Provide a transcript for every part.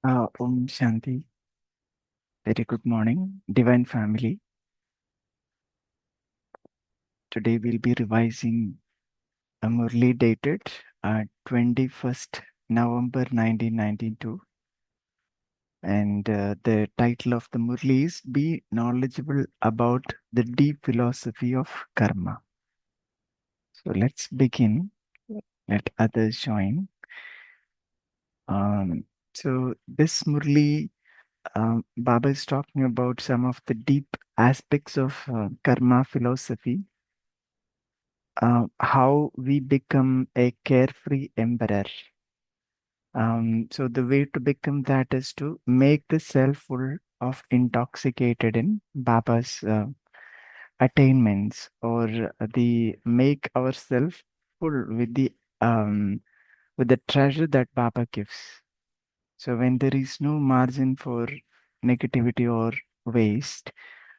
Shanti. Very good morning, Divine Family. Today we'll be revising a Murli dated 21st November 1992. And the title of the Murli is Be Knowledgeable About the Deep Philosophy of Karma. So let's begin. Let others join. Um, so this Murli, Baba is talking about some of the deep aspects of karma philosophy, how we become a carefree emperor. So the way to become that is to make the self full of intoxicated in Baba's attainments, or the make ourselves full with the treasure that Baba gives. So when there is no margin for negativity or waste,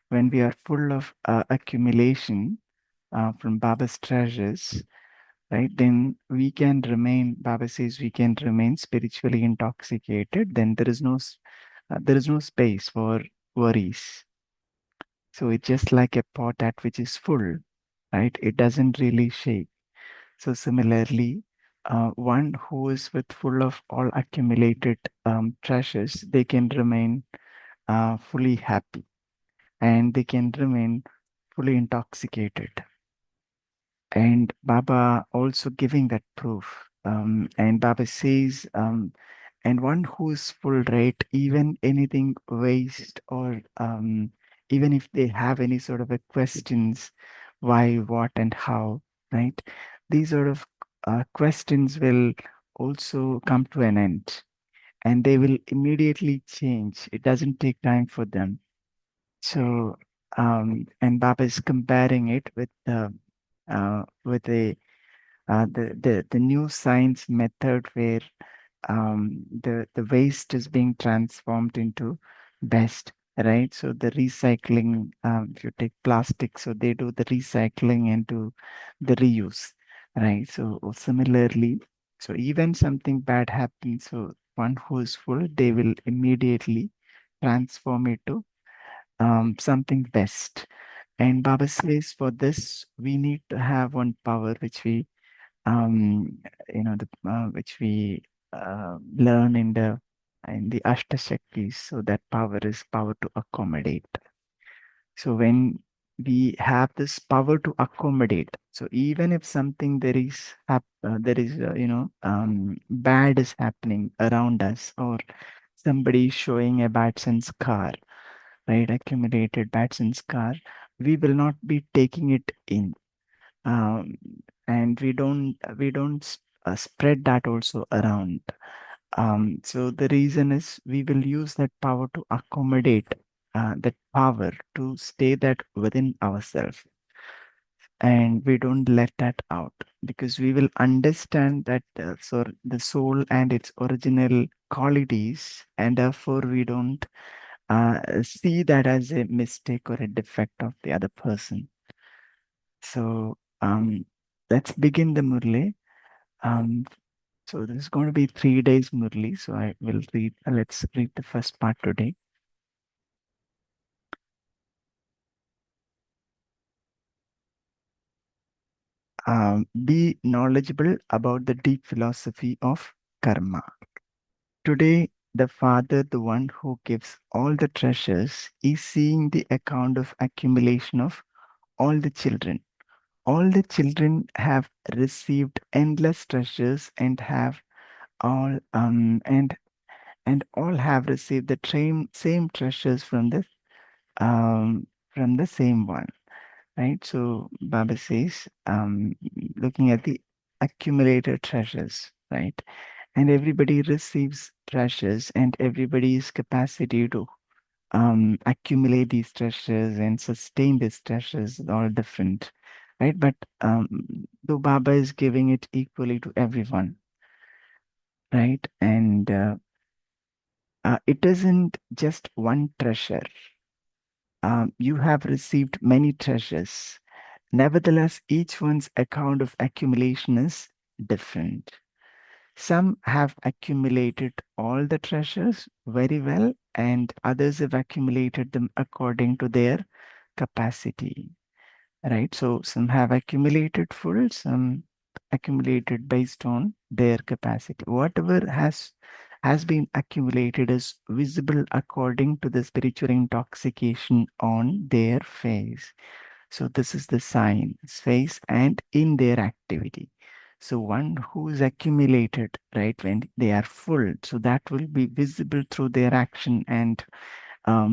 when we are full of accumulation from Baba's treasures, right, then we can remain, Baba says we can remain spiritually intoxicated. Then there is no space for worries. So it's just like a pot at which is full, right? It doesn't really shake. So similarly, one who is with full of all accumulated treasures, they can remain fully happy, and they can remain fully intoxicated. And Baba also giving that proof. And Baba says, and one who is full, right, even anything waste, or even if they have any sort of a questions, why, what, and how, right? These sort of questions will also come to an end, and they will immediately change. It doesn't take time for them. So, and Baba is comparing it with the new science method where the waste is being transformed into best, right? So the recycling, if you take plastic, so they do the recycling into the reuse, right? So similarly, so even something bad happens, so one who is full, they will immediately transform it to something best. And Baba says for this, we need to have one power which we which we learn in the Ashta So that power is power to accommodate. So when we have this power to accommodate, so even if something there is bad is happening around us, or somebody is showing a bad sense car, right, accumulated bad sense car, we will not be taking it in, um, and we don't spread that also around. So the reason is we will use that power to accommodate that power to stay that within ourselves, and we don't let that out, because we will understand that so the soul and its original qualities, and therefore we don't see that as a mistake or a defect of the other person. So let's begin the Murli. Um, so this is going to be 3 days Murli. So I will read. Let's read the first part today. Be knowledgeable about the deep philosophy of karma. Today, the Father, the one who gives all the treasures, is seeing the account of accumulation of all the children. All the children have received endless treasures, and have all and all have received the same treasures from the same one, right? So Baba says, looking at the accumulated treasures, right? And everybody receives treasures, and everybody's capacity to accumulate these treasures and sustain these treasures is all different, right? But though Baba is giving it equally to everyone, right? And it isn't just one treasure. You have received many treasures. Nevertheless, each one's account of accumulation is different. Some have accumulated all the treasures very well, and others have accumulated them according to their capacity, right? So some have accumulated full, some accumulated based on their capacity. Whatever has been accumulated is visible according to the spiritual intoxication on their face. So this is the sign, face and in their activity. So one who is accumulated, right, when they are full, so that will be visible through their action, and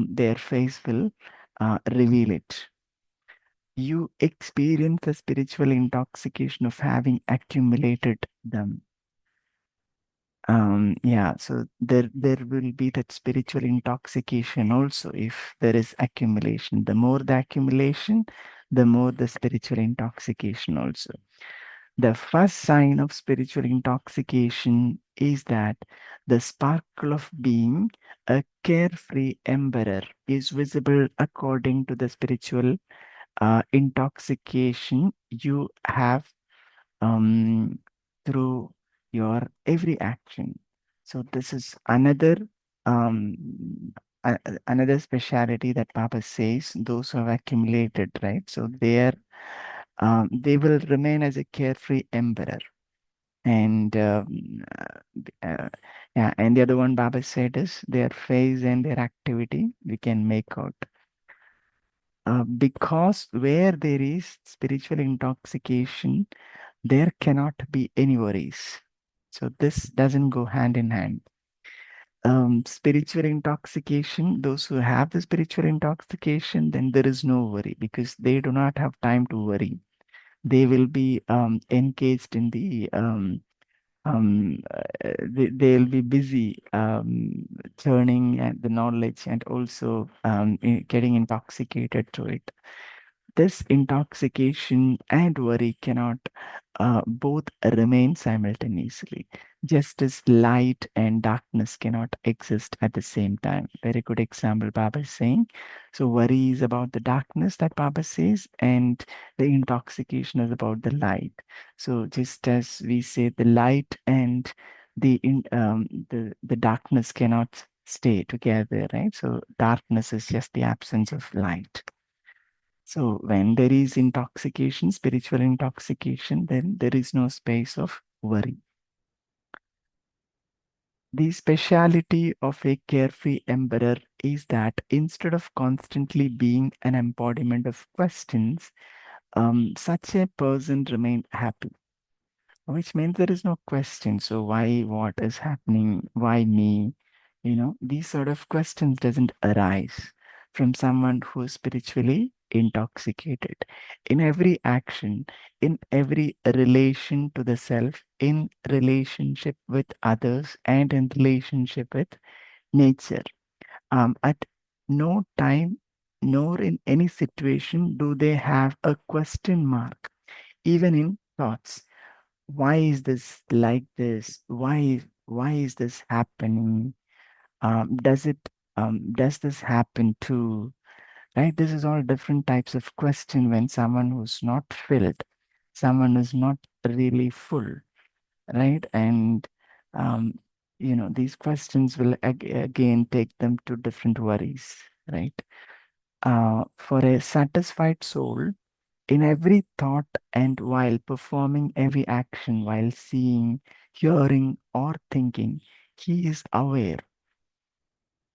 their face will reveal it. You experience the spiritual intoxication of having accumulated them. Yeah, so there will be that spiritual intoxication also if there is accumulation. The more the accumulation, the more the spiritual intoxication also. The first sign of spiritual intoxication is that the sparkle of being a carefree emperor is visible according to the spiritual intoxication you have um, through your every action. So this is um, another speciality that Papa says those who have accumulated, right? So they will remain as a carefree emperor. And yeah, and the other one Baba said is their face and their activity we can make out. Because where there is spiritual intoxication, there cannot be any worries. So this doesn't go hand in hand. Spiritual intoxication, those who have the spiritual intoxication, then there is no worry because they do not have time to worry. They will be engaged in they'll be busy churning and the knowledge and also getting intoxicated to it. This intoxication and worry cannot both remain simultaneously, just as light and darkness cannot exist at the same time. Very good example, Baba is saying. So, worry is about the darkness that Baba says, and the intoxication is about the light. So, just as we say, the light and the darkness cannot stay together, right? So, darkness is just the absence of light. So when there is intoxication, spiritual intoxication, then there is no space of worry. The speciality of a carefree emperor is that instead of constantly being an embodiment of questions, such a person remained happy, which means there is no question. So why, what is happening? Why me? These sort of questions doesn't arise from someone who is spiritually intoxicated. In every action, in every relation to the self, in relationship with others, and in relationship with nature, at no time nor in any situation do they have a question mark, even in thoughts. Why is this like this? Why is this happening? Does this happen too? Right? This is all different types of question when someone who's not filled, someone who's not really full, right? And um, these questions will again take them to different worries, right? For a satisfied soul, in every thought and while performing every action, while seeing, hearing, or thinking, he is aware.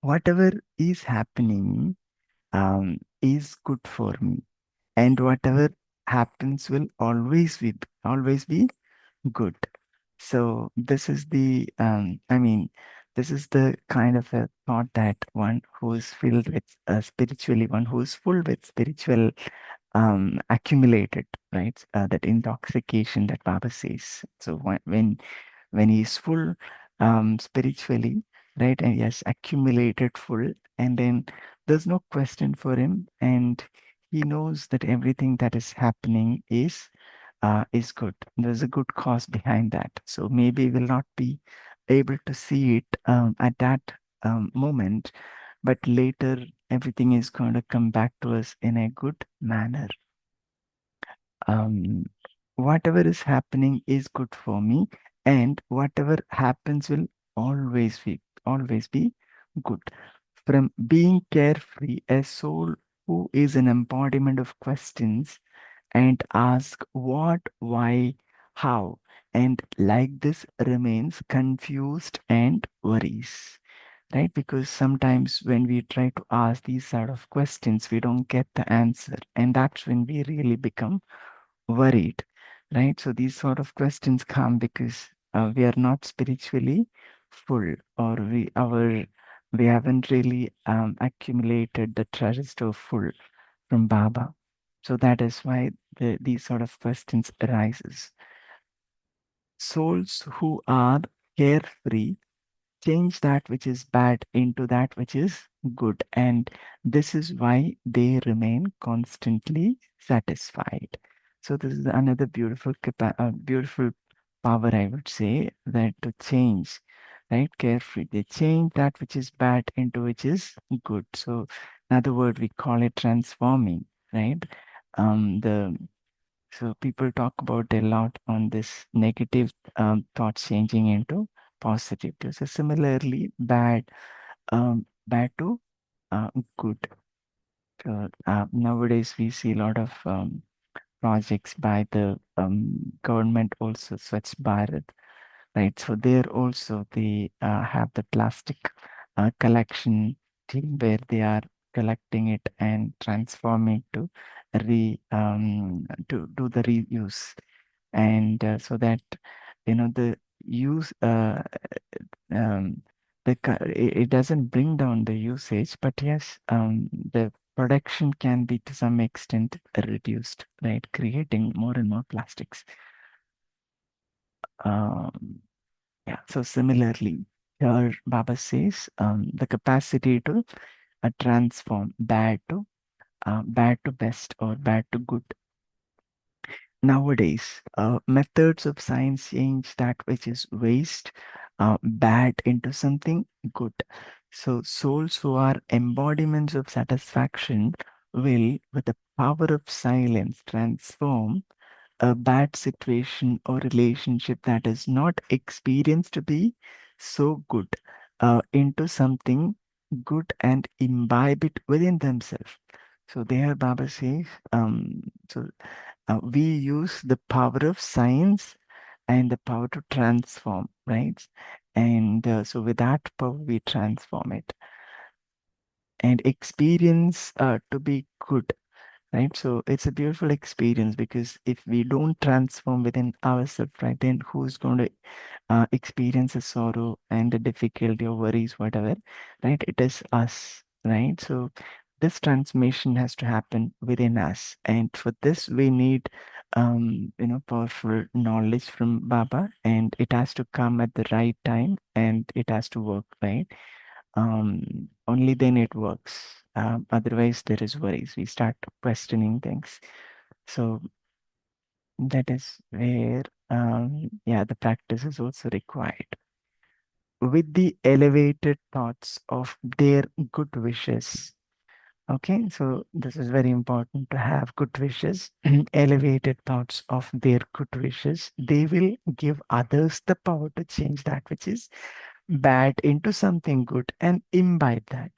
Whatever is happening is good for me, and whatever happens will always be good. So this is this is the kind of a thought that one who is filled with spiritually, one who is full with spiritual accumulated, right? That intoxication that Baba says. So when he's full spiritually, right, and he has accumulated full, and then there's no question for him, and he knows that everything that is happening is good. There's a good cause behind that. So maybe we'll not be able to see it at that moment, but later everything is going to come back to us in a good manner. Um, Whatever is happening is good for me, and whatever happens will always be good. From being carefree, a soul who is an embodiment of questions and ask what, why, how, and like this remains confused and worries. Right? Because sometimes when we try to ask these sort of questions, we don't get the answer, and that's when we really become worried, right? So these sort of questions come because we are not spiritually full, or we haven't really accumulated the treasure store full from Baba. So that is why these sort of questions arises. Souls who are carefree change that which is bad into that which is good, and this is why they remain constantly satisfied. So this is another beautiful power, I would say, that to change, right? Carefree, they change that which is bad into which is good. So in other word, we call it transforming, right? The So people talk about a lot on this negative thoughts changing into positive. So similarly, bad to good. So nowadays we see a lot of projects by the government also, Swachh Bharat, right? So there also they have the plastic collection team where they are collecting it and transforming to to do the reuse, and so that the use um, it doesn't bring down the usage, but yes, the production can be to some extent reduced, right? Creating more and more plastics. Um, yeah. So similarly, here Baba says the capacity to transform bad to best or bad to good. Nowadays, methods of science change that which is waste, bad into something good. So souls who are embodiments of satisfaction will, with the power of silence, transform a bad situation or relationship that is not experienced to be so good into something good and imbibe it within themselves. So there Baba says, so we use the power of science and the power to transform, right? And so with that power, we transform it and experience to be good, right? So it's a beautiful experience because if we don't transform within ourselves, right, then who's going to experience a sorrow and a difficulty or worries, whatever, right? It is us, right? So this transformation has to happen within us, and for this we need, powerful knowledge from Baba, and it has to come at the right time, and it has to work, right? Only then it works. Otherwise, there is worries. We start questioning things. So that is where, yeah, the practice is also required. With the elevated thoughts of their good wishes. Okay, so this is very important to have good wishes, elevated thoughts of their good wishes. They will give others the power to change that which is bad into something good and imbibe that.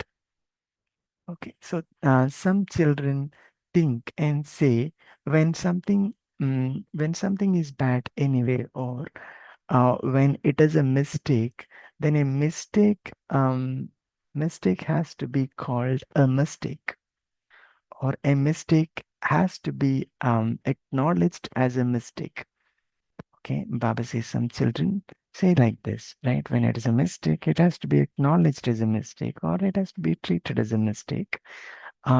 Okay, so some children think and say when something is bad anyway, or when it is a mistake, then a mistake has to be called a mistake, or a mistake has to be acknowledged as a mistake. Okay, Baba says some children say like this, right? When it is a mistake, it has to be acknowledged as a mistake, or it has to be treated as a mistake.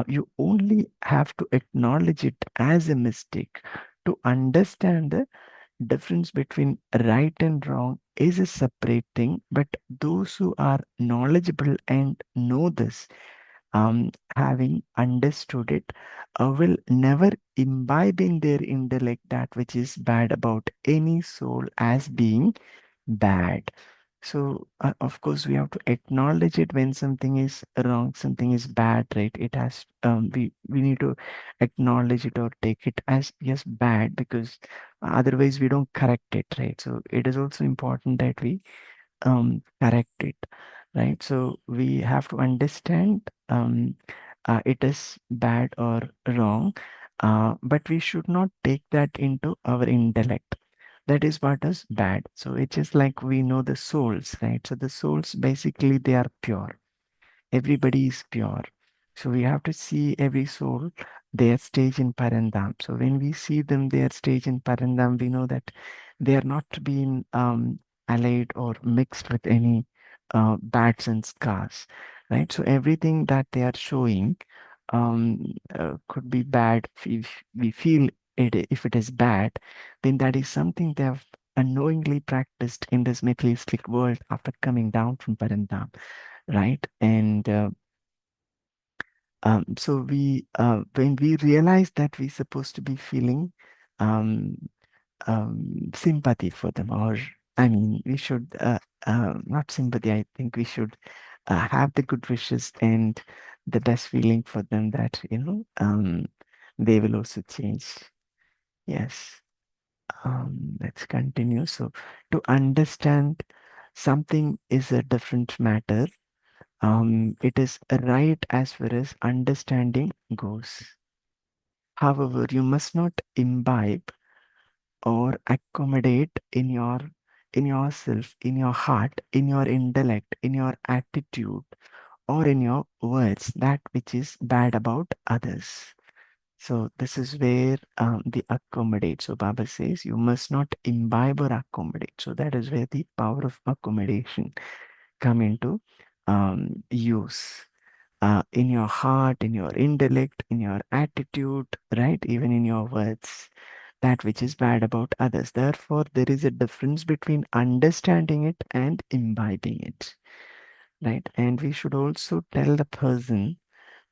You only have to acknowledge it as a mistake to understand the difference between right and wrong is a separate thing. But those who are knowledgeable and know this, having understood it, will never imbibe in their intellect that which is bad about any soul as being bad. So of course we have to acknowledge it when something is wrong, something is bad, right? It has we need to acknowledge it or take it as yes bad, because otherwise we don't correct it, right? So it is also important that we correct it, right? So we have to understand it is bad or wrong, but we should not take that into our intellect. That is what is bad. So it's just like we know the souls, right? So the souls basically they are pure. Everybody is pure. So we have to see every soul, their stage in Parandam. So when we see them, their stage in Parandam, we know that they are not being allied or mixed with any bad scars, right? So everything that they are showing could be bad. If we feel it, if it is bad, then that is something they have unknowingly practiced in this materialistic world after coming down from Parandam, right? And so when we realize that we're supposed to be feeling um, sympathy for them, or I mean, we should not sympathy. I think we should have the good wishes and the best feeling for them that they will also change. Yes. Let's continue. So to understand something is a different matter. It is right as far as understanding goes. However, you must not imbibe or accommodate in yourself, in your heart, in your intellect, in your attitude, or in your words that which is bad about others. So this is where the accommodate. So Baba says you must not imbibe or accommodate. So that is where the power of accommodation come into use. In your heart, in your intellect, in your attitude, right? Even in your words, that which is bad about others. Therefore, there is a difference between understanding it and imbibing it, right? And we should also tell the person,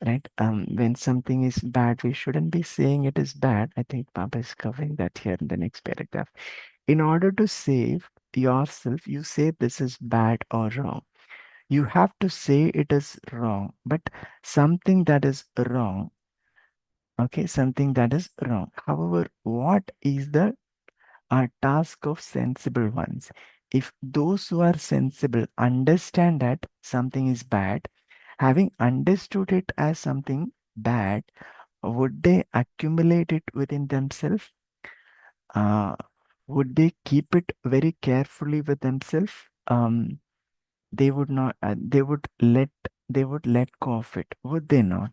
right? When something is bad, we shouldn't be saying it is bad. I think Baba is covering that here in the next paragraph. In order to save yourself, you say this is bad or wrong. You have to say it is wrong, but something that is wrong, okay, something that is wrong. However, what is the task of sensible ones? If those who are sensible understand that something is bad, having understood it as something bad, would they accumulate it within themselves? Uh, would they keep it very carefully with themselves? They would not. They would let go of it, would they not?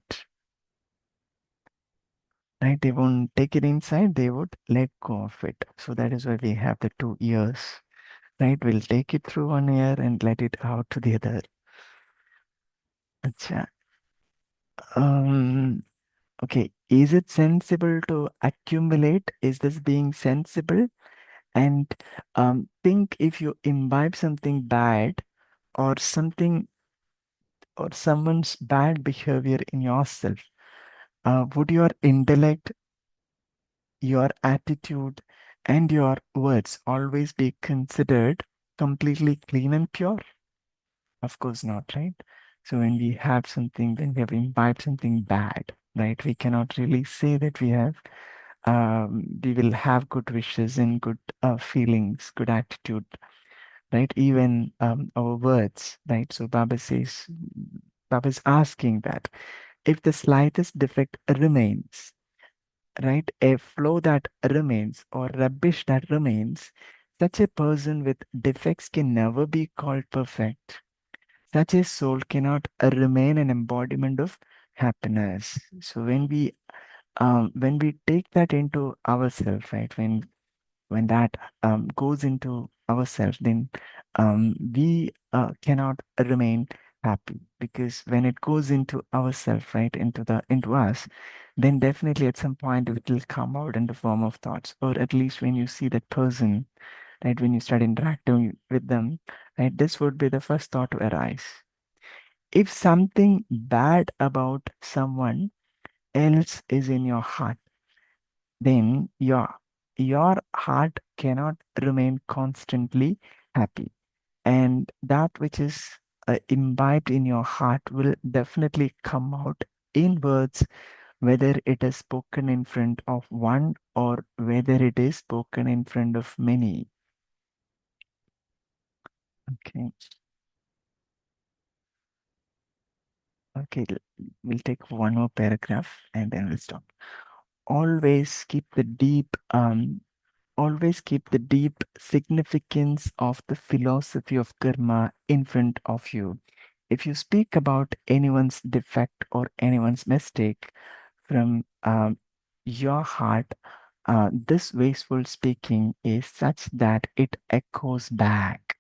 Right? They won't take it inside. They would let go of it. So that is why we have the 2 ears. Right? We'll take it through one ear and let it out to the other. Acha. Um. Okay. Is it sensible to accumulate? Is this being sensible? And think if you imbibe something bad or something or someone's bad behavior in yourself, would your intellect, your attitude, and your words always be considered completely clean and pure? Of course not, right? So when we have something, when we have imbibed something bad, right, we cannot really say that we will have good wishes and good feelings, good attitude, right? Even our words, right? So Baba is asking that if the slightest defect remains, right, a flaw that remains or rubbish that remains, such a person with defects can never be called perfect. Such a soul cannot remain an embodiment of happiness. So when we take that into ourselves, right, when that goes into ourselves, then we cannot remain happy, because when it goes into ourselves, right, into us, then definitely at some point it will come out in the form of thoughts, or at least when you see that person, right, when you start interacting with them, right, this would be the first thought to arise. If something bad about someone else is in your heart, then your heart cannot remain constantly happy. And that which is imbibed in your heart will definitely come out in words, whether it is spoken in front of one or whether it is spoken in front of many. Okay, okay, we'll take one more paragraph and then we'll stop. Always keep the deep, always keep the deep significance of the philosophy of karma in front of you. If you speak about anyone's defect or anyone's mistake from your heart, this wasteful speaking is such that it echoes back,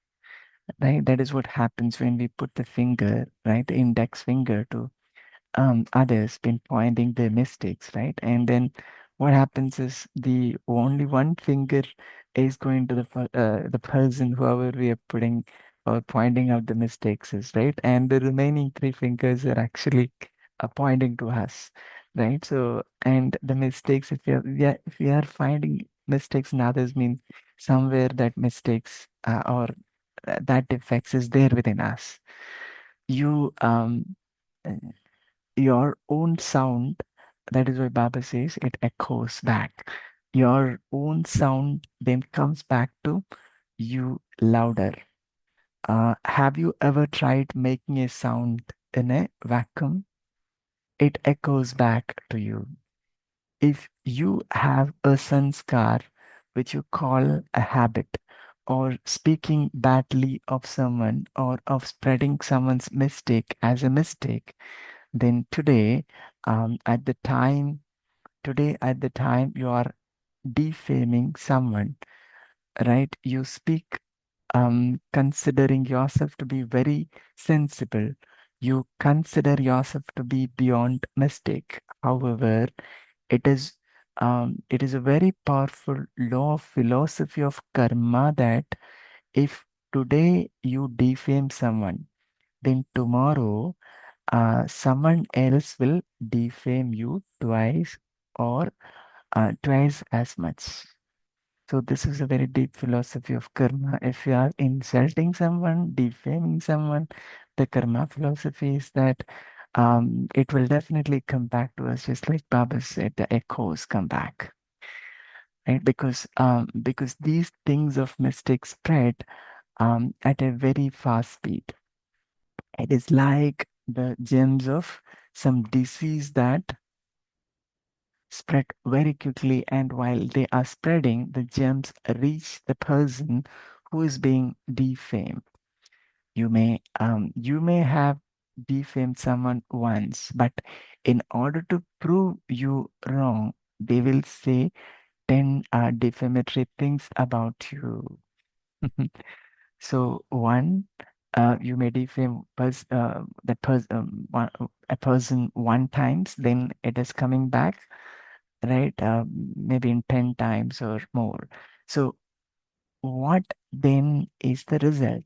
right? That is what happens when we put the finger, right, the index finger to others pinpointing their mistakes, right? And then what happens is the only one finger is going to the person, whoever we are putting or pointing out the mistakes is, right? And the remaining three fingers are actually pointing to us, right? So, and the mistakes, if you are, yeah, if we are finding mistakes in others, means somewhere that mistakes or that defects is there within us. You your own sound, that is why Baba says it echoes back. Your own sound then comes back to you louder. Have you ever tried making a sound in a vacuum? It echoes back to you. If you have a sanskar, which you call a habit, or speaking badly of someone, or of spreading someone's mistake as a mistake, then today at the time you are defaming someone, right? You speak considering yourself to be very sensible. You consider yourself to be beyond mistake. However, it is a very powerful law of philosophy of karma that if today you defame someone, then tomorrow someone else will defame you twice as much. So this is a very deep philosophy of karma. If you are insulting someone, defaming someone, the karma philosophy is that it will definitely come back to us, just like Baba said, the echoes come back, right? Because these things of mistakes spread at a very fast speed. It is like the germs of some disease that spread very quickly, and while they are spreading, the germs reach the person who is being defamed. You may have defamed someone once, but in order to prove you wrong, they will say 10 defamatory things about you. So one, you may defame a person one times, then it is coming back, right? Maybe in 10 times or more. So what then is the result?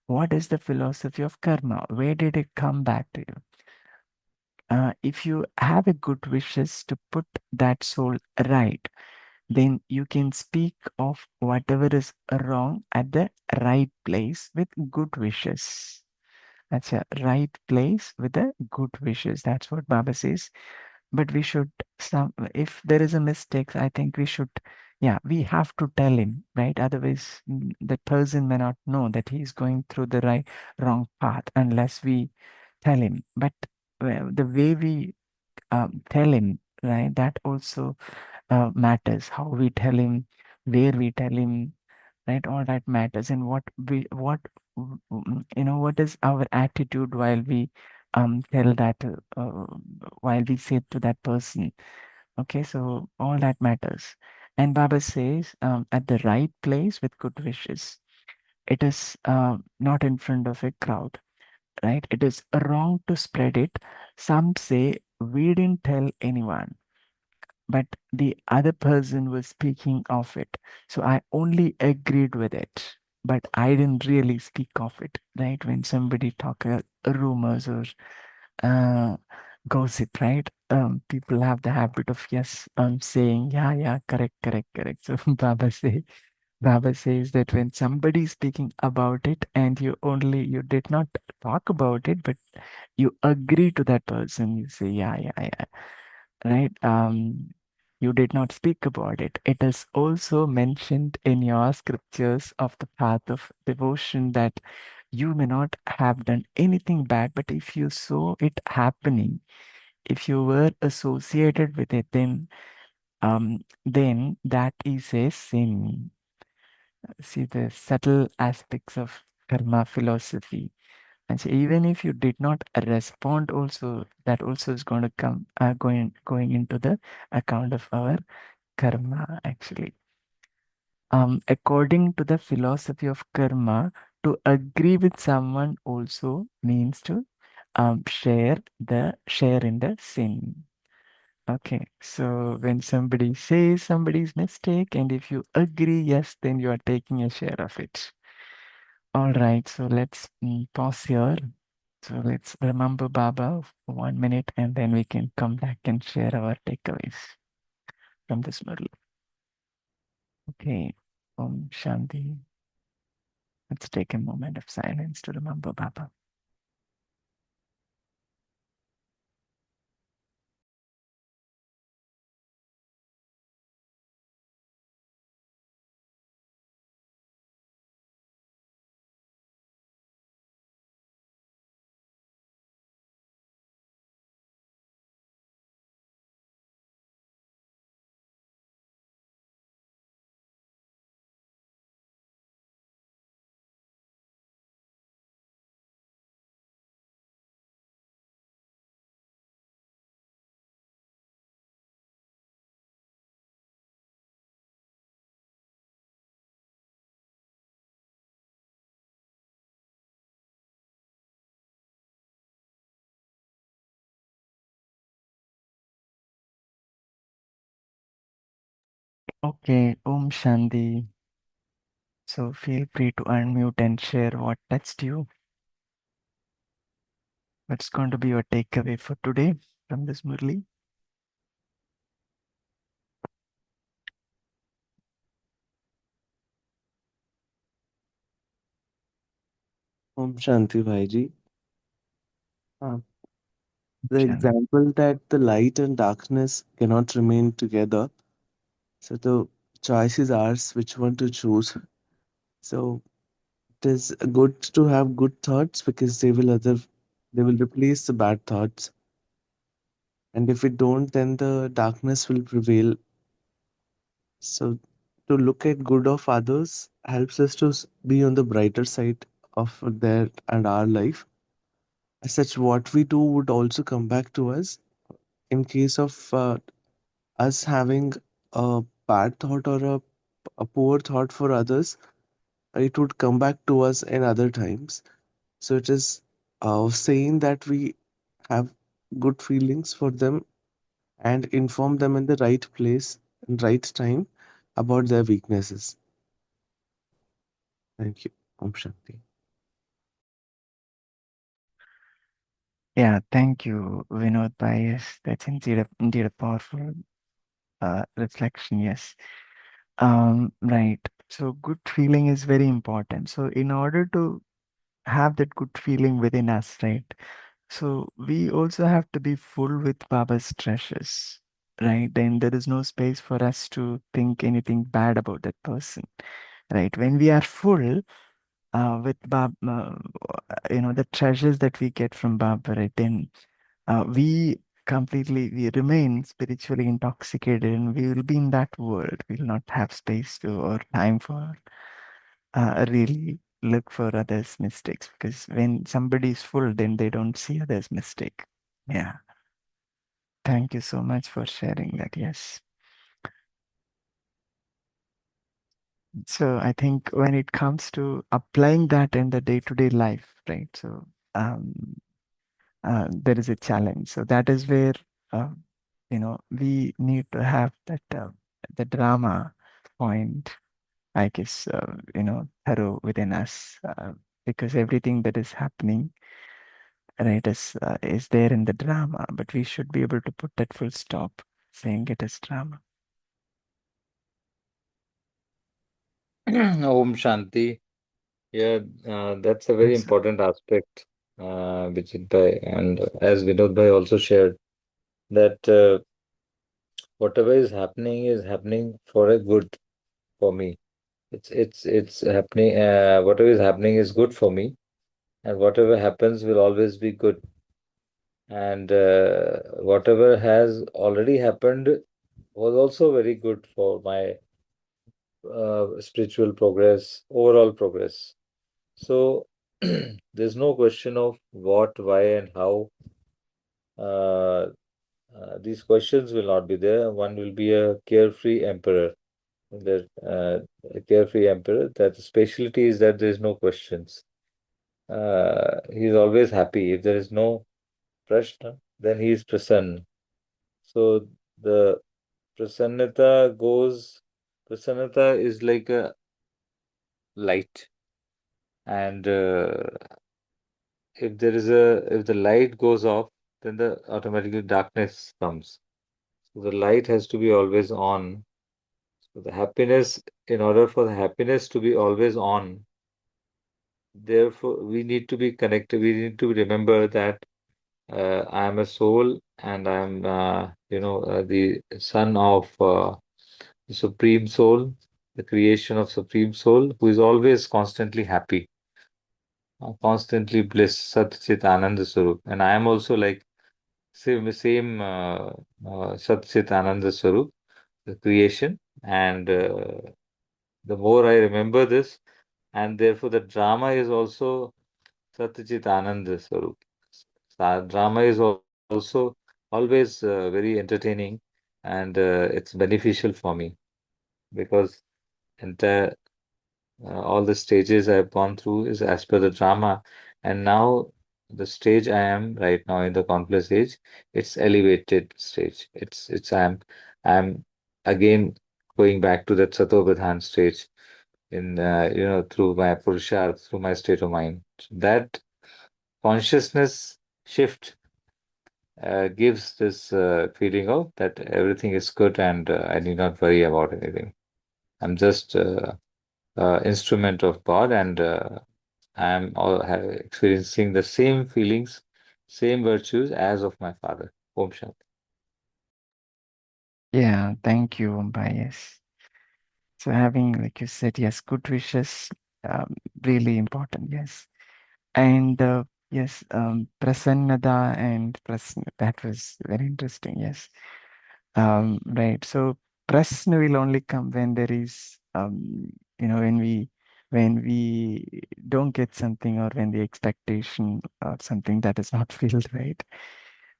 What is the philosophy of karma? Where did it come back to you? If you have a good wishes to put that soul right, then you can speak of whatever is wrong at the right place with good wishes. That's a right place with the good wishes. That's what Baba says. But we should if there is a mistake, I think we should, yeah, we have to tell him, right? Otherwise, the person may not know that he is going through the wrong path unless we tell him. But the way we tell him, right? That also matters. How we tell him, where we tell him, right? All that matters. And what is our attitude while we tell that, while we say to that person. Okay, so all that matters. And Baba says, at the right place with good wishes. It is not in front of a crowd, right? It is wrong to spread it. Some say we didn't tell anyone, but the other person was speaking of it. So I only agreed with it, but I didn't really speak of it, right? When somebody talk rumors or uh, gossip, right? People have the habit of, yes, saying, yeah, yeah, correct, correct, correct. So Baba say, Baba says that when somebody is speaking about it and you did not talk about it, but you agree to that person, you say, yeah, yeah, yeah, right? You did not speak about it. It is also mentioned in your scriptures of the path of devotion that you may not have done anything bad, but if you saw it happening, if you were associated with it, then that is a sin. See the subtle aspects of karma philosophy. And so even if you did not respond, also that also is going to come going into the account of our karma actually. According to the philosophy of karma, to agree with someone also means to share in the sin. Okay, so when somebody says somebody's mistake, and if you agree, yes, then you are taking a share of it. All right, so let's pause here. So let's remember Baba for 1 minute, and then we can come back and share our takeaways from this Murli. Okay, Om Shanti. Let's take a moment of silence to remember Baba. Okay, Om Shanti. So feel free to unmute and share what touched you. What's going to be your takeaway for today from this Murli? Om Shanti Bhaiji. Uh, the Shanti. example that the light and darkness cannot remain together. So the choice is ours, which one to choose. So it is good to have good thoughts because they will replace the bad thoughts. And if we don't, then the darkness will prevail. So to look at good of others helps us to be on the brighter side of their and our life. As such, what we do would also come back to us in case of us having a bad thought or a poor thought for others, it would come back to us in other times. So it is saying that we have good feelings for them and inform them in the right place and right time about their weaknesses. Thank you. Om Shanti. Yeah, thank you, Vinod Pai. Yes, that's indeed a powerful reflection. Yes. Right. So good feeling is very important. So in order to have that good feeling within us, right? So we also have to be full with Baba's treasures, right? Then there is no space for us to think anything bad about that person, right? When we are full with Baba, the treasures that we get from Baba, right? Then we we remain spiritually intoxicated and we will be in that world. We will not have space to or time for really look for others' mistakes because when somebody is full, then they don't see others' mistake. Yeah. Thank you so much for sharing that. Yes. So I think when it comes to applying that in the day-to-day life, right? So um, there is a challenge. So that is where uh, we need to have that the drama point, I guess, thorough within us, because everything that is happening, right, is there in the drama, but we should be able to put that full stop, saying it is drama. Om Shanti. Yeah, that's a very Yes, sir. important aspect, Vijit Bhai, and as Vinod Bhai also shared, that whatever is happening for a good for me. It's happening. Whatever is happening is good for me, and whatever happens will always be good. And whatever has already happened was also very good for my spiritual progress, overall progress. So there's no question of what, why, and how. Uh, these questions will not be there. One will be a carefree emperor. A carefree emperor. That specialty is that there is no questions. He's always happy. If there is no prashna, then he is prasanna. So the prasannata goes. Prasannata is like a light, and if the light goes off, then the automatically darkness comes. So the light has to be always on. So the happiness, in order for the happiness to be always on, therefore we need to be connected. We need to remember that I am a soul and I am, the son of the Supreme Soul, the creation of Supreme Soul, who is always constantly happy, constantly bliss, Sat Chit Ananda Swarup. And I am also like same Sat Chit Ananda Swarup, the creation. And the more I remember this, and therefore the drama is also Satyajit Ananda Swarup. Drama is also always very entertaining, and it's beneficial for me because entire all the stages I've gone through is as per the drama, and now the stage I am right now in the complex age, it's elevated stage. I'm again going back to that Satopradhan stage in through my purusharth, through my state of mind. So that consciousness shift gives this feeling of that everything is good and I need not worry about anything. I'm just instrument of God, and experiencing the same feelings, same virtues as of my father. Om Shanti. Yeah, thank you, Mumbai. Yes. So having, like you said, yes, good wishes, really important. Yes. And yes, Prasannada and Prasanna, that was very interesting. Yes. Right. So Prasna will only come when there is, when we don't get something, or when the expectation or something that is not filled, right?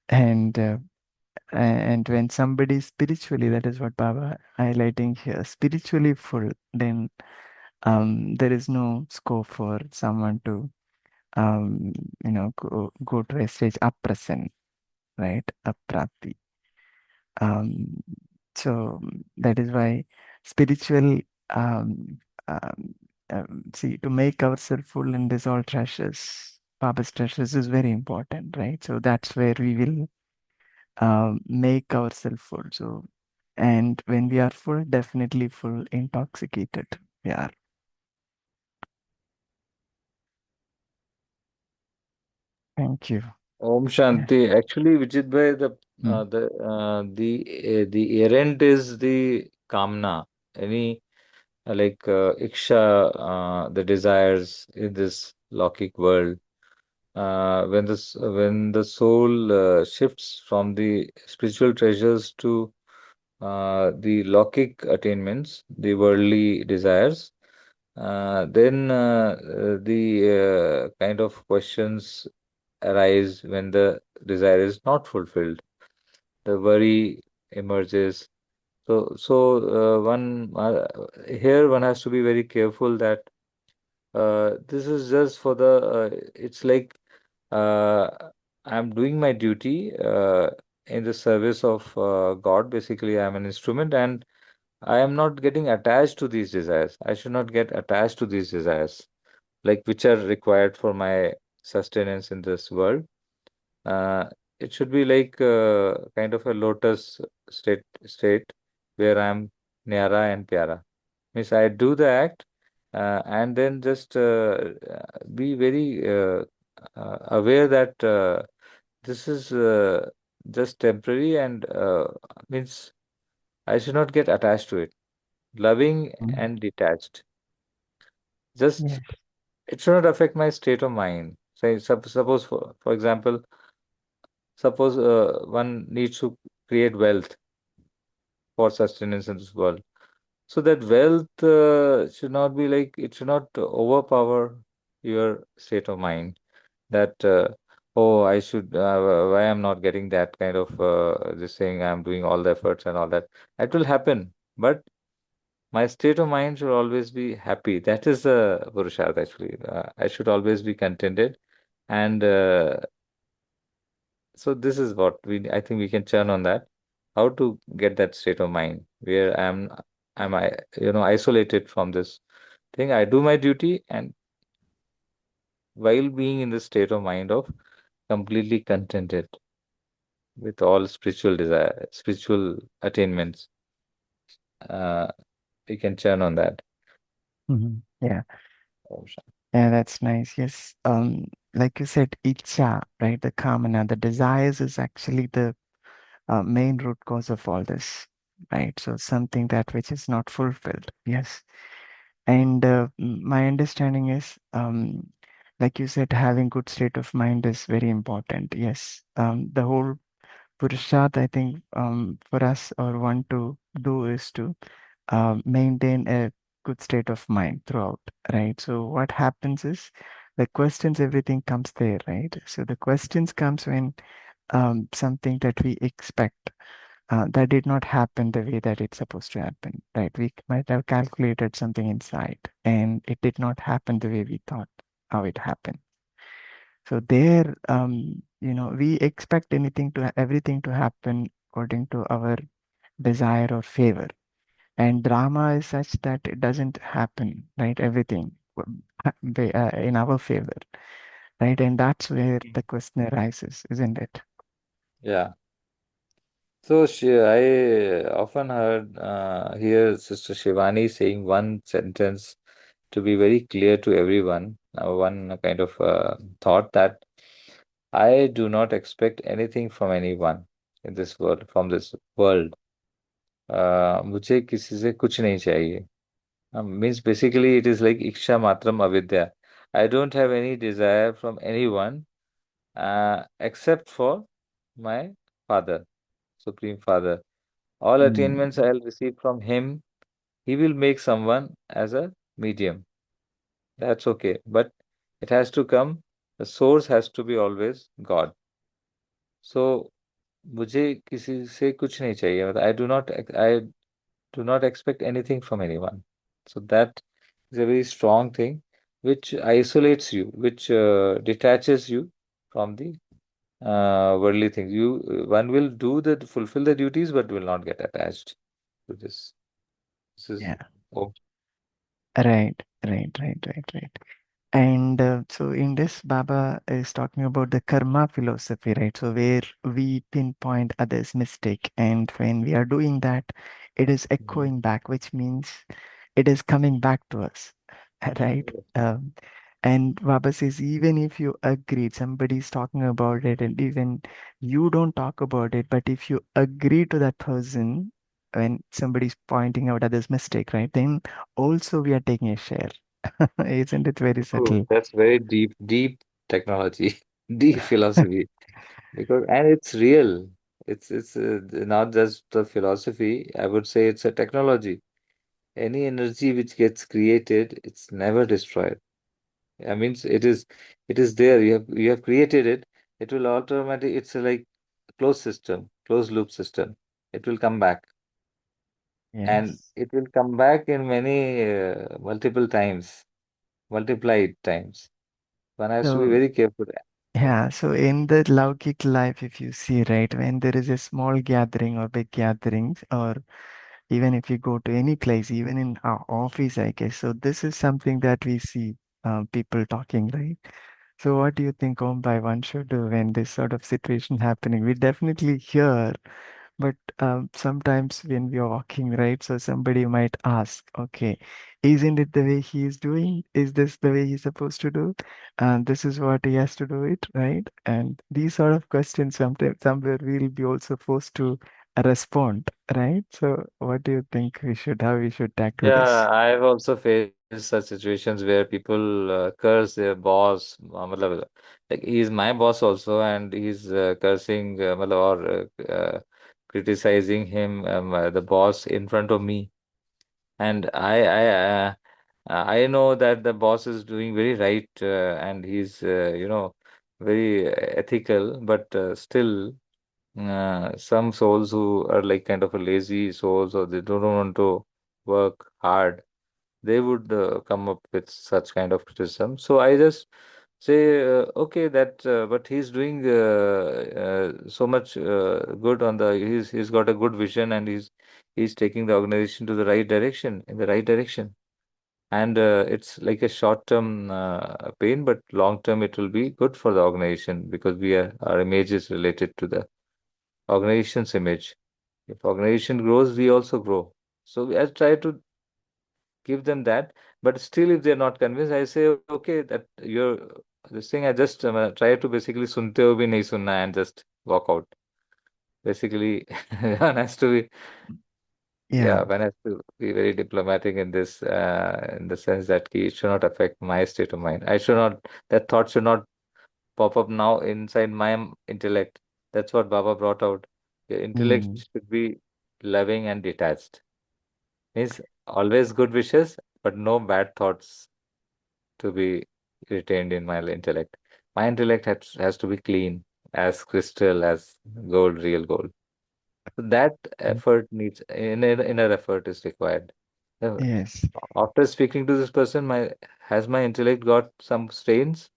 And and when somebody is spiritually, that is what Baba highlighting here, spiritually full, then there is no scope for someone to um, go to a stage aprasan, right? Aprati. Um, so that is why spiritual um, um, see, to make ourselves full in this all treasures, Baba's treasures is very important, right? So that's where we will make ourselves full. So, and when we are full, definitely full, intoxicated. We are. Thank you. Om Yeah. Shanti. Actually, Vijit bhai, Mm. the errand is the kamna. Any iksha, the desires in this Lokik world. When the soul shifts from the spiritual treasures to the Lokik attainments, the worldly desires, then the kind of questions arise when the desire is not fulfilled. The worry emerges. Here one has to be very careful that this is just for the. It's like uh, I'm doing my duty in the service of God. Basically, I'm an instrument, and I am not getting attached to these desires. I should not get attached to these desires, like which are required for my sustenance in this world. Uh, it should be like kind of a lotus state where I'm Nyara and Pyara. Means I do the act, and then just be very aware that this is just temporary, and means I should not get attached to it. Loving Mm. and detached. Just Yes. it should not affect my state of mind. Say, suppose, for example, suppose one needs to create wealth for sustenance in this world. So that wealth should not be like, it should not overpower your state of mind. That oh, I should why I'm not getting that kind of this thing. I'm doing all the efforts and all that. It will happen, but my state of mind should always be happy. That is the Purusharth actually. I should always be contented, and so this is what I think we can churn on that. How to get that state of mind where I'm isolated from this thing. I do my duty, and while being in the state of mind of completely contented with all spiritual desire, spiritual attainments, uh, we can churn on that. Yeah. Om Shanti. Yeah, that's nice. Yes. Like you said, itcha, right? The kamana, the desires is actually the main root cause of all this, right? So something that which is not fulfilled. Yes. And my understanding is, like you said, having good state of mind is very important. Yes. The whole Purusharth, I think, for us or want to do is to maintain a good state of mind throughout, right? So what happens is the questions, everything comes there, right? So the questions comes when something that we expect that did not happen the way that it's supposed to happen, right? We might have calculated something inside and it did not happen the way we thought how it happened. So there, we expect everything to happen according to our desire or favor. And drama is such that it doesn't happen, right? Everything in our favor, right? And that's where the question arises, isn't it? Yeah. So I often hear Sister Shivani saying one sentence to be very clear to everyone. One kind of thought that I do not expect anything from anyone in this world, from this world. मुझे किसी से कुछ नहीं चाहिए. Means basically it is like iksha matram avidya. I don't have any desire from anyone except for my Father, Supreme Father. All Mm, attainments I'll receive from him. He will make someone as a medium. That's okay. But it has to come, the source has to be always God. So मुझे किसी से कुछ नहीं चाहिए. I do not expect anything from anyone. So that is a very strong thing which isolates you, which detaches you from the worldly things. One will fulfill the duties, but will not get attached to this. This is yeah, oh, right. And so in this, Baba is talking about the karma philosophy, right? So where we pinpoint others' mistake, and when we are doing that, it is mhm. echoing back, which means it is coming back to us, right? Um, and Baba says, even if you agreed, somebody's talking about it, and even you don't talk about it, but if you agree to that person when somebody's pointing out others' mistake, right? Then also we are taking a share. Isn't it very Oh, subtle? that's very deep, deep technology, deep philosophy. Because and it's real. It's not just the philosophy. I would say it's a technology. Any energy which gets created, it's never destroyed. I mean, it is there. You have created it. It will automatically. It's a like closed system, closed loop system. It will come back, and Yes. it will come back in many multiple times, multiplied times. One has to be So, very careful. yeah, so in the Laukik life, if you see, right, when there is a small gathering or big gatherings, or even if you go to any place, even in our office, I guess. So this is something that we see people talking, right? So what do you think, Om, by one should do when this sort of situation happening? We definitely hear, But sometimes when we are walking, right, so somebody might ask, okay, isn't it the way he is doing? Is this the way he's supposed to do? And this is what he has to do it, right? And these sort of questions sometimes somewhere we'll be also forced to respond, right? So what do you think how we should tackle this? Yeah, I've also faced such situations where people curse their boss. Matlab, like he's my boss also, and he's cursing matlab, or criticizing him, the boss in front of me. And I know that the boss is doing very right, and he's very ethical, but still, some souls who are like kind of a lazy souls, or they don't want to work hard, they would come up with such kind of criticism. So I just say, okay, that but he's doing so much good on the he's got a good vision, and he's taking the organization to the right direction, in the right direction. And it's like a short term pain, but long term it will be good for the organization, because we are our image is related to the organization's image. If organization grows, we also grow. So I try to give them that. But still, if they're not convinced, I say, okay, that you're this thing. I just try to basically sunte ho bhi nahi sunna and just walk out. Basically, one has to be, Yeah. yeah, one has to be very diplomatic in the sense that it should not affect my state of mind. I should not, that thought should not pop up now inside my intellect. That's what Baba brought out. Your intellect Mm, should be loving and detached. Means always good wishes, but no bad thoughts to be retained in my intellect. My intellect has to be clean, as crystal, as gold, real gold. So that mm, effort needs inner effort is required. Uh, yes. After speaking to this person, my has my intellect got some stains?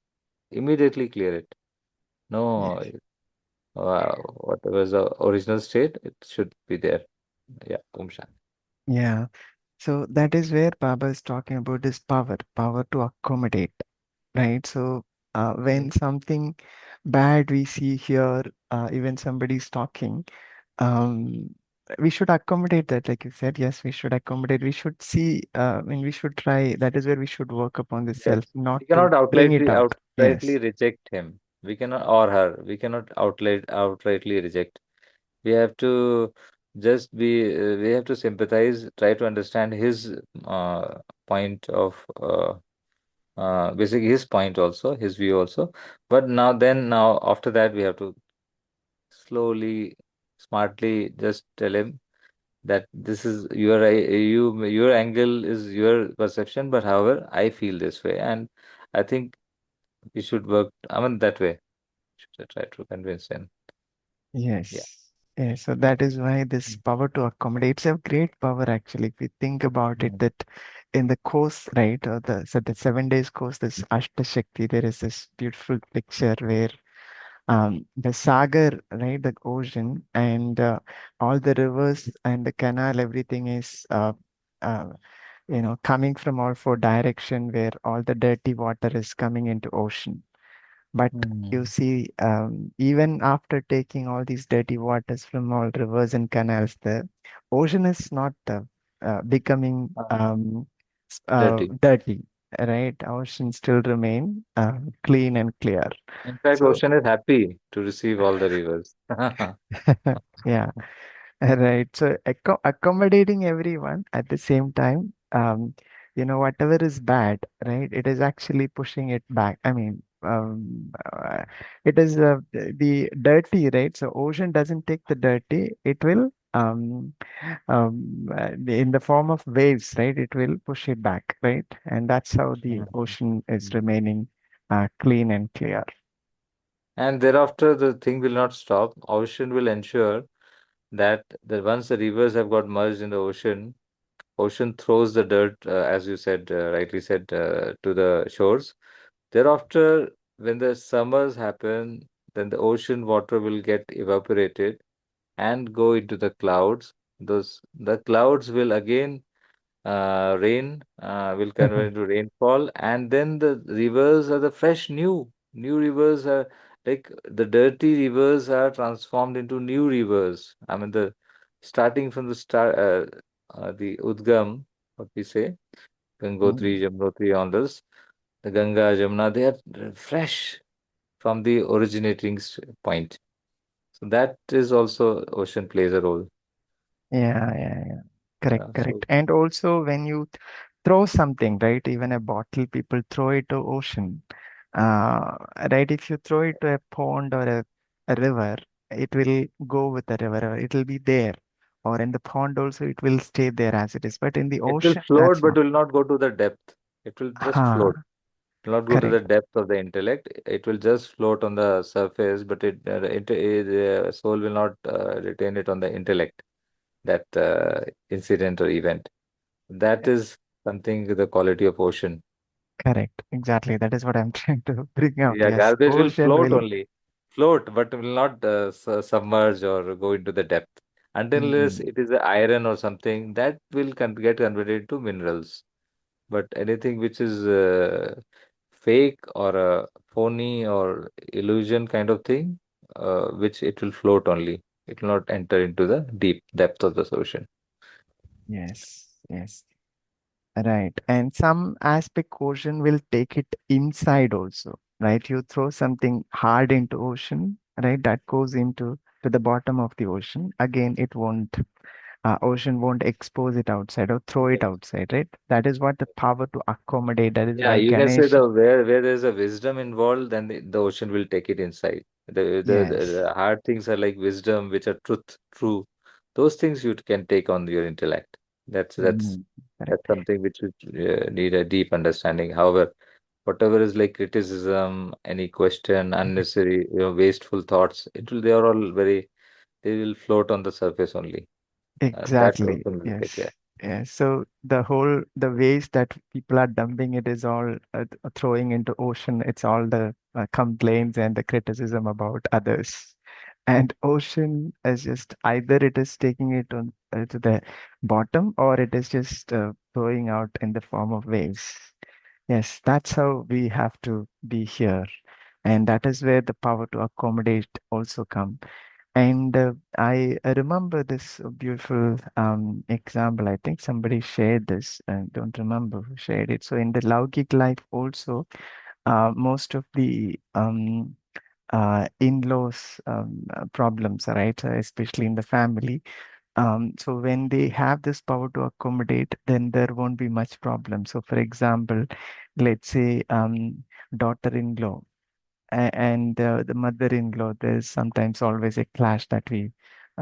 Immediately clear it. No, Yes. whatever is the original state, it should be there. Yeah, Om Shanti. Yeah. So that is where Baba is talking about is power to accommodate, right? So when something bad we see here, even somebody's talking, um, we should accommodate that. Like you said, yes, we should accommodate. We should see, I mean, we should try. That is where we should work upon the Yes. self, not We to cannot bring it out. outrightly Yes, reject him. We cannot, or her. We cannot outrightly reject. We have to just be, we have to sympathize, try to understand his point of, basically his point also, his view also. But now, after that, we have to slowly, smartly just tell him that this is your angle is your perception, but however, I feel this way, and I think we should work, I mean, that way. Should try to convince him. Yeah. yes, yes. So that is why this Mm. power to accommodate, it's a great power actually. If you think about it, Mm. that in the course, right, or the 7 days course, this Ashta Shakti, there is this beautiful picture where the sagar, right, the ocean, and all the rivers and the canal, everything is, uh, coming from all four direction where all the dirty water is coming into ocean. But you Mm. see, even after taking all these dirty waters from all rivers and canals, the ocean is not becoming Dirty. dirty, right? Ocean still remain clean and clear. In fact, So, ocean is happy to receive all the rivers. yeah. Right. So accommodating everyone at the same time, whatever is bad, right? It is actually pushing it back. I mean, it is the dirty, right? So ocean doesn't take the dirty. It will, in the form of waves, right? It will push it back, right? And that's how the Mhm. ocean is remaining clean and clear. And thereafter, the thing will not stop. Ocean will ensure that once the rivers have got merged in the ocean, ocean throws the dirt, as you said, rightly said, to the shores. Thereafter, when the summers happen, then the ocean water will get evaporated and go into the clouds. Those the clouds will again rain will convert into rainfall, and then the rivers are the fresh new rivers are Like the dirty rivers are transformed into new rivers. I mean, the starting from the start, the Udgam, what we say, Gangotri, Mm. Jamnotri, on this, the Ganga, Jamuna, they are fresh from the originating point. So that is also ocean plays a role. Yeah, yeah, yeah. Correct, So correct. And also when you throw something, right? Even a bottle, people throw it to ocean. Uh, right? If you throw it to a pond or a river, it will go with the river. Or it will be there. Or in the pond also, it will stay there as it is. But in the it will ocean, float, that's but not. will not go to the depth. It will just Ha, float. It will not go to the correct, depth of the intellect. It will just float on the surface, but the soul will not retain it on the intellect, that incident or event. That is something the quality of ocean. correct. Exactly. That is what I'm trying to bring out. Yeah, Yes, garbage will ocean float will. only, float, but will not submerge or go into the depth. Until unless Mm, it is a iron or something, that will get converted to minerals. But anything which is fake or a phony or illusion kind of thing, which it will float only. It will not enter into the deep depth of the ocean. yes, yes. Right. And some aspect ocean will take it inside also, right? You throw something hard into ocean, right? That goes into to the bottom of the ocean. Again, it won't, ocean won't expose it outside or throw it Yes. outside, right? That is what the power to accommodate. That is Yeah, why you can say Ganesh, the where there's a wisdom involved, then the ocean will take it inside. The yes. hard things are like wisdom, which are truth, true. Those things you can take on your intellect. That's that's Mm, that's correct. something which you need a deep understanding. However, whatever is like criticism, any question, unnecessary, wasteful thoughts, they are all they will float on the surface only. That Exactly. ocean will take care. Yes. Yes. So the waste that people are dumping it is all throwing into ocean. It's all the complaints and the criticism about others. And ocean is just either it is taking it on to the bottom or it is just throwing out in the form of waves. Yes, that's how we have to be here. And that is where the power to accommodate also come. And I remember this beautiful example. I think somebody shared this. I don't remember who shared it. So in the Laugik life also, most of the in-laws problems, right, especially in the family. So when they have this power to accommodate, then there won't be much problem. So for example, let's say daughter-in-law and the mother-in-law, there's sometimes always a clash that we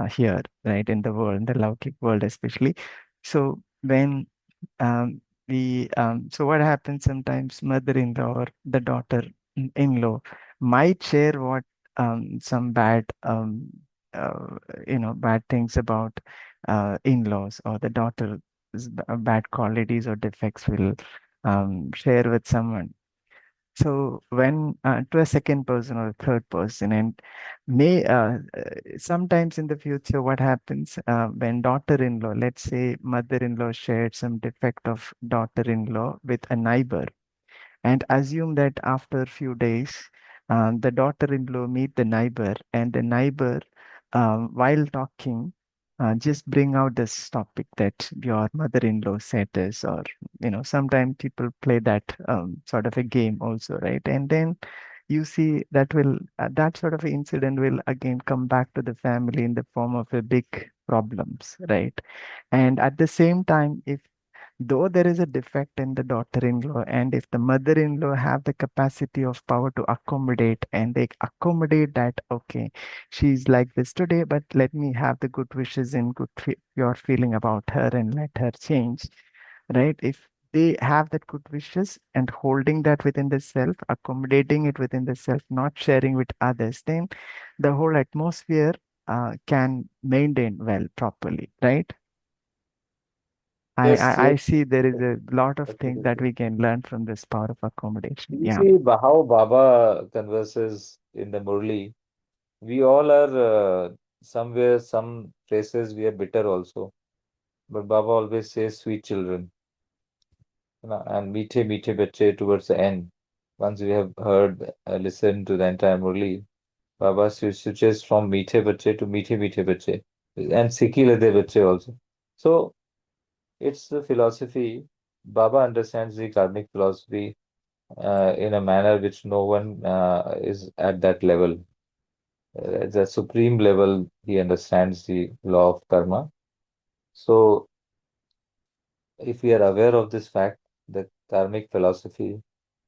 hear, right, in the world, in the Laukik world especially. So when so what happens sometimes, mother-in-law or the daughter-in-law might share what some bad bad things about in-laws or the daughter's bad qualities or defects will share with someone, so when to a second person or a third person, and sometimes in the future, what happens when daughter-in-law, let's say mother-in-law shared some defect of daughter-in-law with a neighbor, and assume that after a few days, the daughter-in-law meet the neighbor, and the neighbor, while talking, just bring out this topic that your mother-in-law said this, or sometimes people play that sort of a game also, right? And then you see that sort of incident will again come back to the family in the form of a big problems, right? And at the same time, if though there is a defect in the daughter-in-law, and if the mother-in-law have the capacity of power to accommodate, and they accommodate that, okay, she's like this today, but let me have the good wishes and pure feeling about her and let her change, right? If they have that good wishes and holding that within the self, accommodating it within the self, not sharing with others, then the whole atmosphere can maintain well properly, right? I, Yes, I yes, I see there is a lot of things that absolutely. we can learn from this power of accommodation. You Yeah. see how Baba converses in the Murli. We all are somewhere, some places we are bitter also. But Baba always says sweet children, and meethe meethe bacche towards the end. Once we have heard, listened to the entire Murli. Baba switches from meethe bacche to meethe meethe bacche and sikhi lede bacche also. So it's the philosophy. Baba understands the karmic philosophy in a manner which no one is at that level. At the supreme level, he understands the law of karma. So if we are aware of this fact, the karmic philosophy,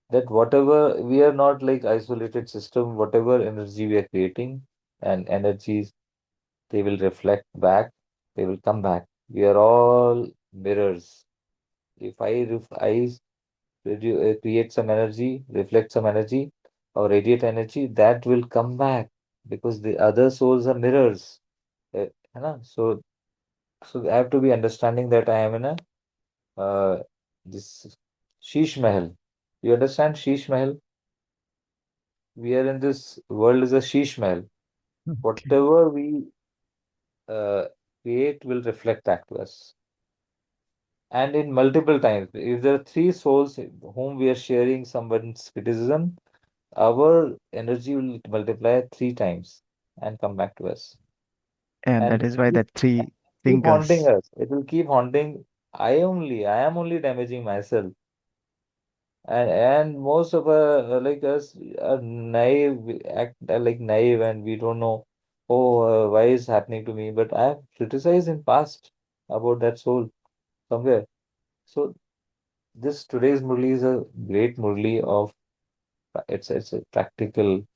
that whatever we are not like isolated system, whatever energy we are creating and energies, they will reflect back, they will come back. We are all mirrors. If I create some energy, reflect some energy, or radiate energy, that will come back because the other souls are mirrors. है ना? So I have to be understanding that I am in a this Sheesh Mahal. You understand Sheesh Mahal? We are in this world is a Sheesh Mahal. Okay. Whatever we uh, create will reflect back to us. And in multiple times, if there are three souls whom we are sharing someone's criticism, our energy will multiply 3 times and come back to us. And that And is why the three keep haunting fingers. us. It will keep haunting. I am only damaging myself. And most of like us are naive, we act like naive, and we don't know, oh, why is happening to me? But I have criticized in past about that soul somewhere. So this today's Murli is a great Murli of it's a practical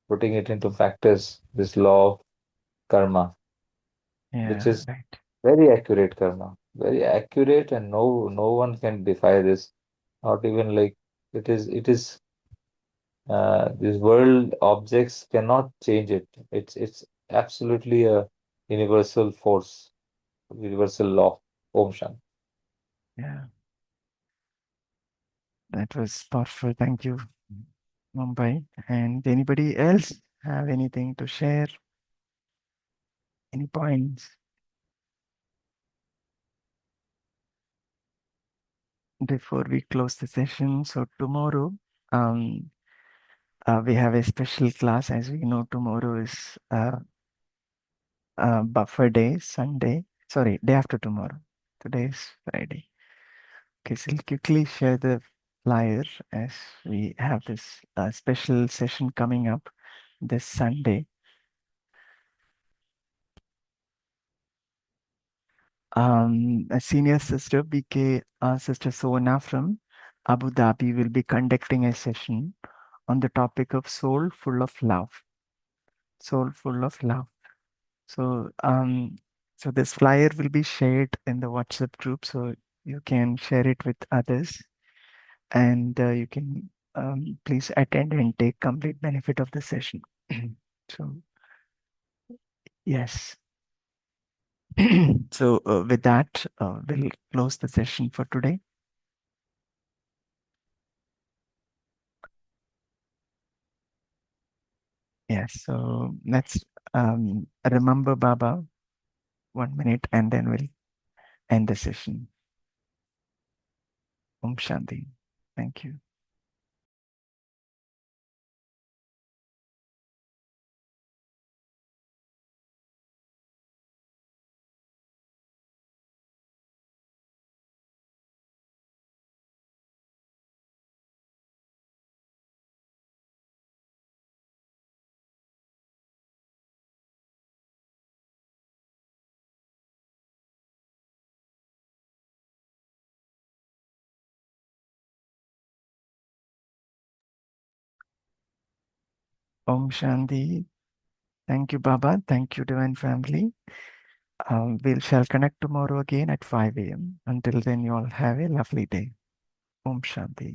putting it into practice, this law of karma, which Yeah, is right. very accurate karma, very accurate, and no one can defy this. Not even like it is these world objects cannot change it. It's absolutely a universal force, universal law. Om Shanti. Yeah, that was powerful. Thank you, Mumbai. And anybody else have anything to share? Any points before we close the session? So tomorrow, um, we have a special class. As we know, tomorrow is buffer day, Sunday. Sorry, day after tomorrow. Today is Friday. Okay, so I'll quickly share the flyer as we have this special session coming up this Sunday. A senior sister, BK Sister Sona from Abu Dhabi, will be conducting a session on the topic of soul full of love. Soul full of love. So, so this flyer will be shared in the WhatsApp group, so you can share it with others, and you can please attend and take complete benefit of the session. So, yes. So, with that, we'll close the session for today. Yes. So let's remember Baba 1 minute, and then we'll end the session. Om Shanti. Thank you. Om Shanti. Thank you, Baba. Thank you, Divine Family. We shall connect tomorrow again at 5 a.m. Until then, you all have a lovely day. Om Shanti.